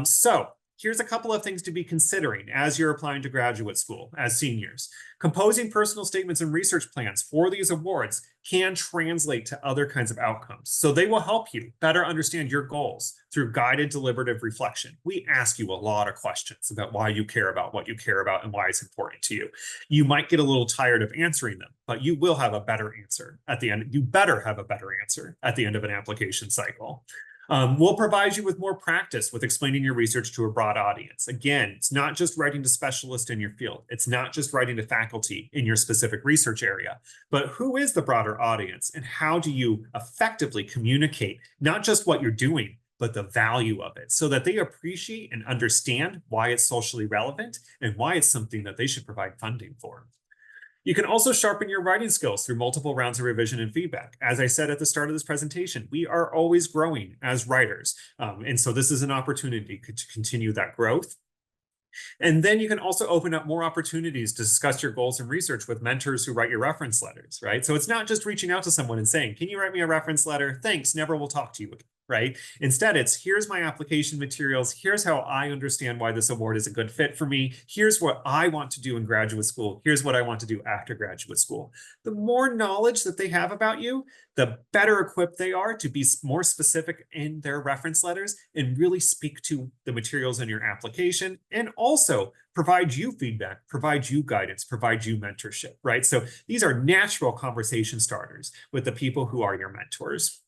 So here's a couple of things to be considering as you're applying to graduate school as seniors. Composing personal statements and research plans for these awards can translate to other kinds of outcomes. So they will help you better understand your goals through guided deliberative reflection. We ask you a lot of questions about why you care about what you care about and why it's important to you. You might get a little tired of answering them, but you will have a better answer at the end. You better have a better answer at the end of an application cycle. We'll provide you with more practice with explaining your research to a broad audience. Again, it's not just writing to specialists in your field. It's not just writing to faculty in your specific research area, but who is the broader audience, and how do you effectively communicate not just what you're doing, but the value of it, so that they appreciate and understand why it's socially relevant and why it's something that they should provide funding for. You can also sharpen your writing skills through multiple rounds of revision and feedback. As I said at the start of this presentation, we are always growing as writers. And so this is an opportunity to continue that growth. And then you can also open up more opportunities to discuss your goals and research with mentors who write your reference letters, right? So it's not just reaching out to someone and saying, can you write me a reference letter? Thanks, never will talk to you again. Right? Instead, it's here's my application materials. Here's how I understand why this award is a good fit for me. Here's what I want to do in graduate school. Here's what I want to do after graduate school. The more knowledge that they have about you, the better equipped they are to be more specific in their reference letters and really speak to the materials in your application, and also provide you feedback, provide you guidance, provide you mentorship, right? So these are natural conversation starters with the people who are your mentors.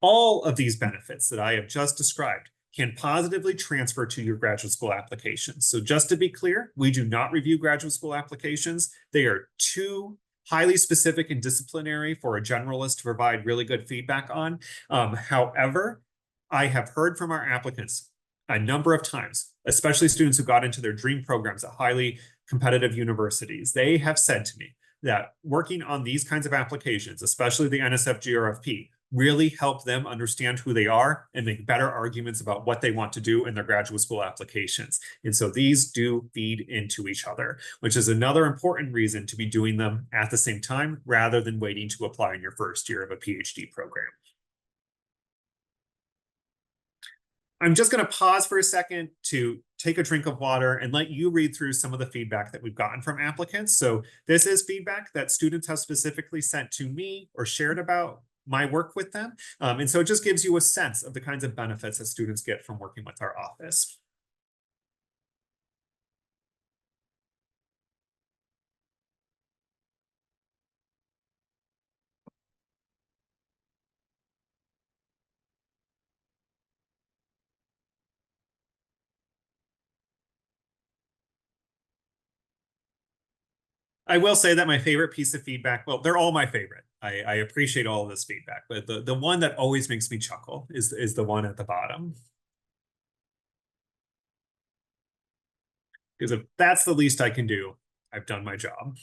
All of these benefits that I have just described can positively transfer to your graduate school applications. So just to be clear, we do not review graduate school applications. They are too highly specific and disciplinary for a generalist to provide really good feedback on. However, I have heard from our applicants a number of times, especially students who got into their dream programs at highly competitive universities. They have said to me that working on these kinds of applications, especially the NSF-GRFP, really help them understand who they are and make better arguments about what they want to do in their graduate school applications. And so these do feed into each other, which is another important reason to be doing them at the same time rather than waiting to apply in your first year of a PhD program. I'm just going to pause for a second to take a drink of water and let you read through some of the feedback that we've gotten from applicants. So this is feedback that students have specifically sent to me or shared about my work with them. And so it just gives you a sense of the kinds of benefits that students get from working with our office. I will say that my favorite piece of feedback, well, they're all my favorite. I appreciate all of this feedback, but the one that always makes me chuckle is the one at the bottom. Because if that's the least I can do, I've done my job.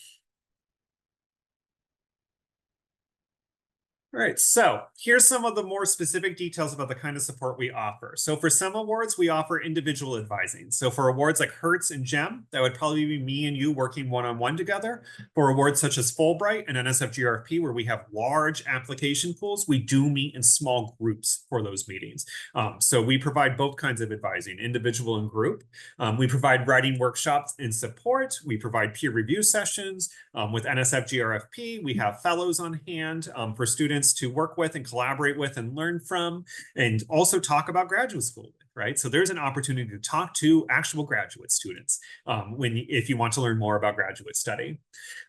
All right, so here's some of the more specific details about the kind of support we offer. So for some awards, we offer individual advising. So for awards like Hertz and GEM, that would probably be me and you working one-on-one together. For awards such as Fulbright and NSF-GRFP, where we have large application pools, we do meet in small groups for those meetings. So we provide both kinds of advising, individual and group. We provide writing workshops in support. We provide peer review sessions. With NSF-GRFP, we have fellows on hand for students to work with and collaborate with and learn from, and also talk about graduate school, right? So there's an opportunity to talk to actual graduate students if you want to learn more about graduate study.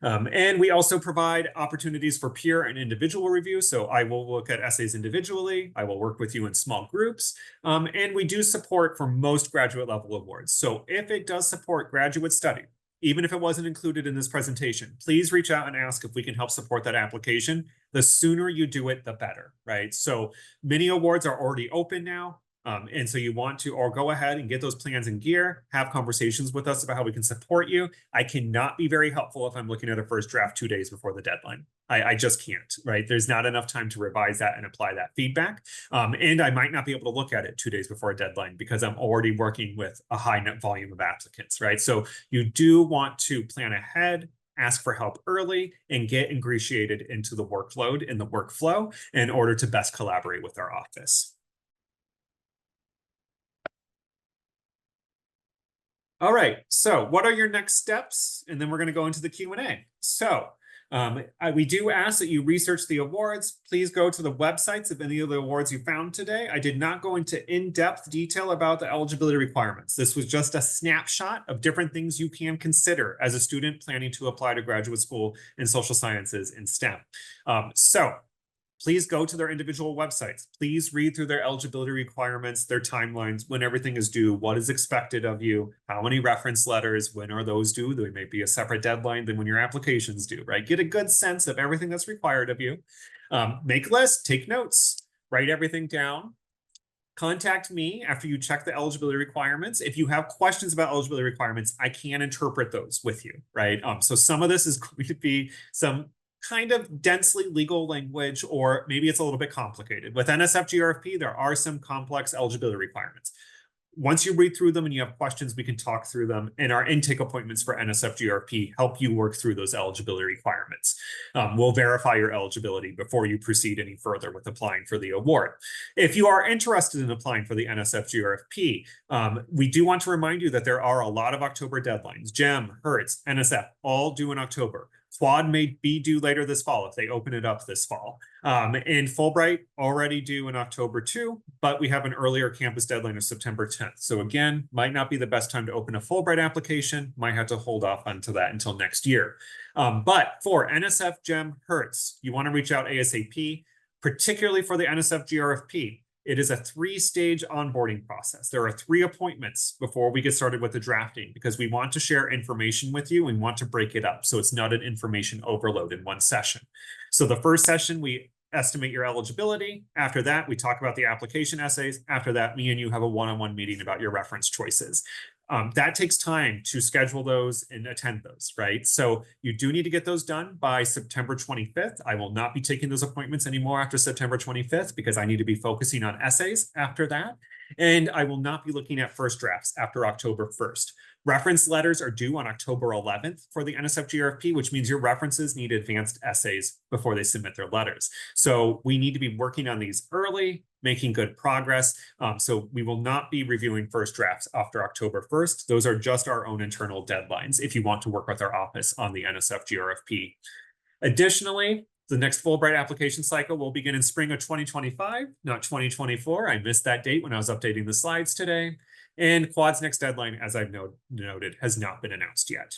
And we also provide opportunities for peer and individual review. So I will look at essays individually. I will work with you in small groups. And we do support for most graduate level awards. So if it does support graduate study, even if it wasn't included in this presentation, please reach out and ask if we can help support that application. The sooner you do it, the better, right? So many awards are already open now. And so you want to, or go ahead and get those plans in gear, have conversations with us about how we can support you. I cannot be very helpful if I'm looking at a first draft 2 days before the deadline. I just can't, right? There's not enough time to revise that and apply that feedback. And I might not be able to look at it 2 days before a deadline because I'm already working with a high net volume of applicants, right? So you do want to plan ahead, ask for help early, and get ingratiated into the workload and the workflow in order to best collaborate with our office. All right, so what are your next steps? And then we're going to go into the Q&A. So we do ask that you research the awards. Please go to the websites of any of the awards you found today. I did not go into in-depth detail about the eligibility requirements. This was just a snapshot of different things you can consider as a student planning to apply to graduate school in social sciences and STEM. So please go to their individual websites. Please read through their eligibility requirements, their timelines, when everything is due, what is expected of you, how many reference letters, when are those due? There may be a separate deadline than when your application's due, right? Get a good sense of everything that's required of you. Make lists, take notes, write everything down. Contact me after you check the eligibility requirements. If you have questions about eligibility requirements, I can interpret those with you, right? So some of this is going to be some kind of densely legal language, or maybe it's a little bit complicated. With NSF-GRFP, there are some complex eligibility requirements. Once you read through them and you have questions, we can talk through them, and our intake appointments for NSF-GRFP help you work through those eligibility requirements. We'll verify your eligibility before you proceed any further with applying for the award. If you are interested in applying for the NSF-GRFP, we do want to remind you that there are a lot of October deadlines. GEM, Hertz, NSF, all due in October. Quad may be due later this fall if they open it up this fall. And Fulbright already due in October too, but we have an earlier campus deadline of September 10th. So again, might not be the best time to open a Fulbright application, might have to hold off onto that until next year. But for NSF, GEM, Hertz, you want to reach out ASAP, particularly for the NSF-GRFP. It is a 3-stage onboarding process. There are 3 appointments before we get started with the drafting because we want to share information with you and want to break it up so it's not an information overload in one session. So the first session, we estimate your eligibility. After that, we talk about the application essays. After that, me and you have a one-on-one meeting about your reference choices. That takes time to schedule those and attend those, right? So you do need to get those done by September 25th. I will not be taking those appointments anymore after September 25th because I need to be focusing on essays after that. And I will not be looking at first drafts after October 1st. Reference letters are due on October 11th for the NSF GRFP, which means your references need advanced essays before they submit their letters. So we need to be working on these early, making good progress. So we will not be reviewing first drafts after October 1st. Those are just our own internal deadlines if you want to work with our office on the NSF GRFP. Additionally, the next Fulbright application cycle will begin in spring of 2025, not 2024. I missed that date when I was updating the slides today. And Quad's next deadline, as I've noted, has not been announced yet.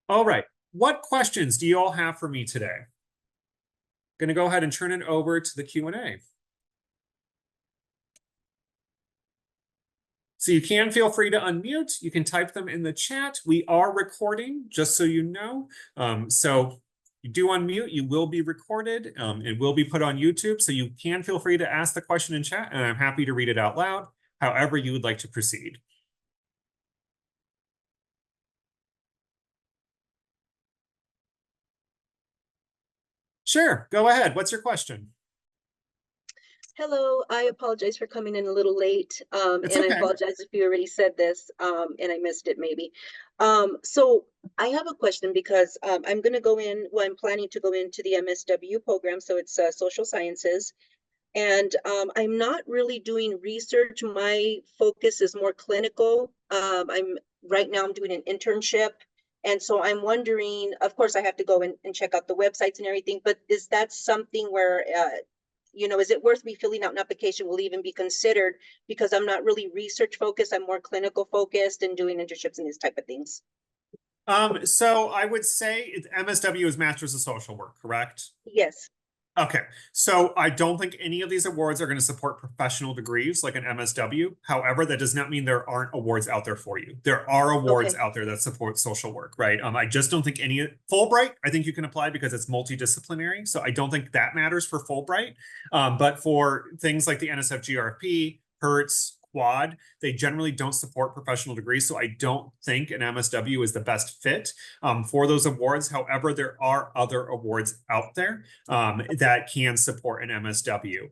All right, what questions do you all have for me today? Going to go ahead and turn it over to the Q&A. So you can feel free to unmute. You can type them in the chat. We are recording, just so you know. So you do unmute, you will be recorded. It will be put on YouTube. So you can feel free to ask the question in chat, and I'm happy to read it out loud, however you would like to proceed. Sure, go ahead. What's your question? Hello, I apologize for coming in a little late, It's and I okay. apologize if you already said this, and I missed it maybe. So I have a question because I'm going to go in, well, I'm planning to go into the MSW program, so it's social sciences, and I'm not really doing research. My focus is more clinical. Right now I'm doing an internship, and so I'm wondering, of course, I have to go and check out the websites and everything, but is that something where is it worth me filling out an application will even be considered because I'm not really research focused. I'm more clinical focused and doing internships and these type of things. So I would say MSW is Masters of Social Work, correct? Yes. Okay, so I don't think any of these awards are going to support professional degrees like an MSW. However, that does not mean there aren't awards out there for you. There are awards out there that support social work, right? I just don't think any Fulbright, I think you can apply because it's multidisciplinary. So I don't think that matters for Fulbright. But for things like the NSF GRP, Hertz, Quad, they generally don't support professional degrees. So I don't think an MSW is the best fit for those awards. However, there are other awards out there that can support an MSW.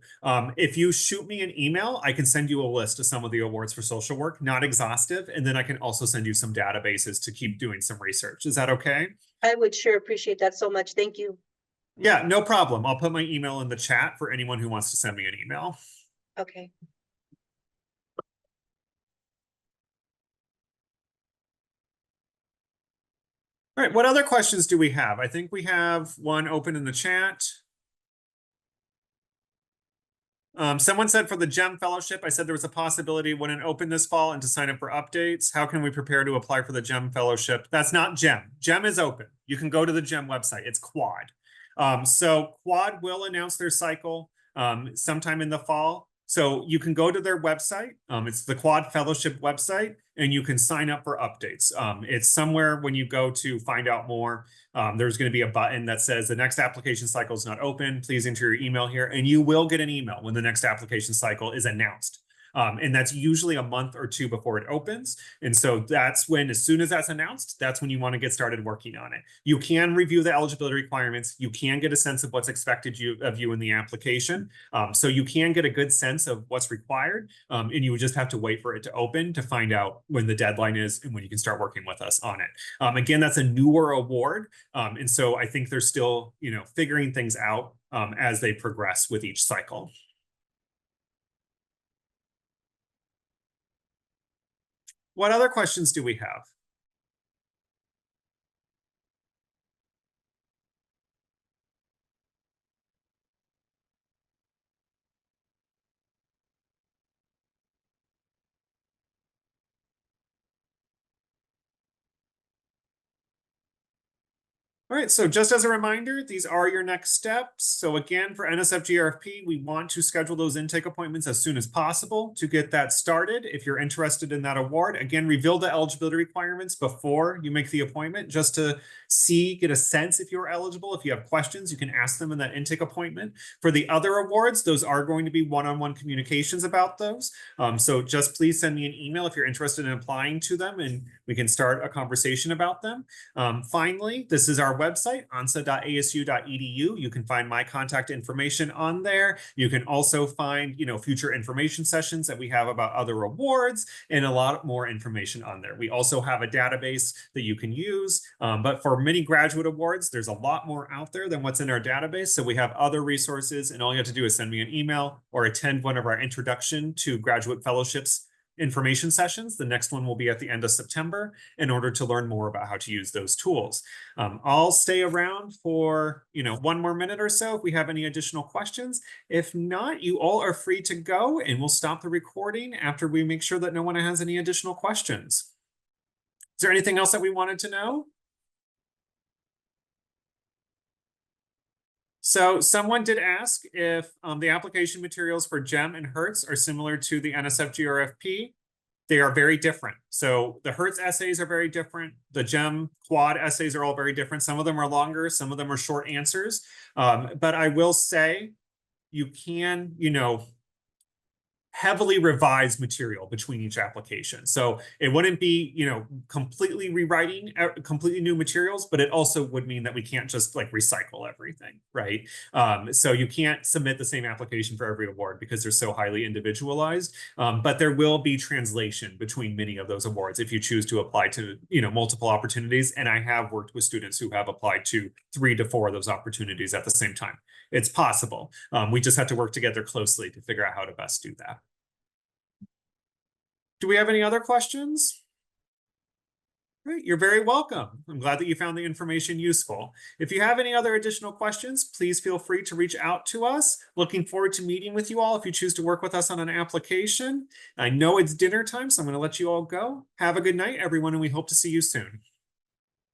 If you shoot me an email, I can send you a list of some of the awards for social work, not exhaustive, and then I can also send you some databases to keep doing some research. Is that okay? I would sure appreciate that so much. Thank you. Yeah, no problem. I'll put my email in the chat for anyone who wants to send me an email. Okay. All right, what other questions do we have? I think we have one open in the chat. Someone said for the GEM fellowship, I said there was a possibility when it opened this fall and to sign up for updates. How can we prepare to apply for the GEM fellowship? That's not GEM. GEM is open. You can go to the GEM website. It's Quad. So Quad will announce their cycle sometime in the fall. So you can go to their website. It's the Quad Fellowship website, and you can sign up for updates. It's somewhere when you go to find out more. There's going to be a button that says the next application cycle is not open. Please enter your email here, and you will get an email when the next application cycle is announced. And that's usually a month or two before it opens. And so that's when, as soon as that's announced, that's when you want to get started working on it. You can review the eligibility requirements. You can get a sense of what's expected of you in the application. So you can get a good sense of what's required. And you would just have to wait for it to open to find out when the deadline is and when you can start working with us on it. Again, that's a newer award. And so I think they're still, figuring things out as they progress with each cycle. What other questions do we have? All right, so just as a reminder, these are your next steps. So again, for NSF-GRFP, we want to schedule those intake appointments as soon as possible to get that started. If you're interested in that award, again, reveal the eligibility requirements before you make the appointment, just to get a sense if you're eligible. If you have questions, you can ask them in that intake appointment. For the other awards, those are going to be one-on-one communications about those. So just please send me an email if you're interested in applying to them, and we can start a conversation about them. Finally, this is our website, onsa.asu.edu. You can find my contact information on there. You can also find, future information sessions that we have about other awards and a lot more information on there. We also have a database that you can use, but for many graduate awards, there's a lot more out there than what's in our database. So we have other resources, and all you have to do is send me an email or attend one of our introduction to graduate fellowships information sessions. The next one will be at the end of September in order to learn more about how to use those tools. I'll stay around for, one more minute or so if we have any additional questions. If not, you all are free to go, and we'll stop the recording after we make sure that no one has any additional questions. Is there anything else that we wanted to know? So someone did ask if the application materials for GEM and Hertz are similar to the NSF-GRFP. They are very different. So the Hertz essays are very different. The GEM quad essays are all very different. Some of them are longer, some of them are short answers. But I will say you can, heavily revised material between each application. So it wouldn't be, completely rewriting completely new materials, but it also would mean that we can't just like recycle everything, right? So you can't submit the same application for every award because they're so highly individualized. But there will be translation between many of those awards if you choose to apply to, multiple opportunities. And I have worked with students who have applied to 3 to 4 of those opportunities at the same time. It's possible. We just have to work together closely to figure out how to best do that. Do we have any other questions? Great, you're very welcome. I'm glad that you found the information useful. If you have any other additional questions, please feel free to reach out to us. Looking forward to meeting with you all if you choose to work with us on an application. I know it's dinner time, so I'm going to let you all go. Have a good night, everyone, and we hope to see you soon.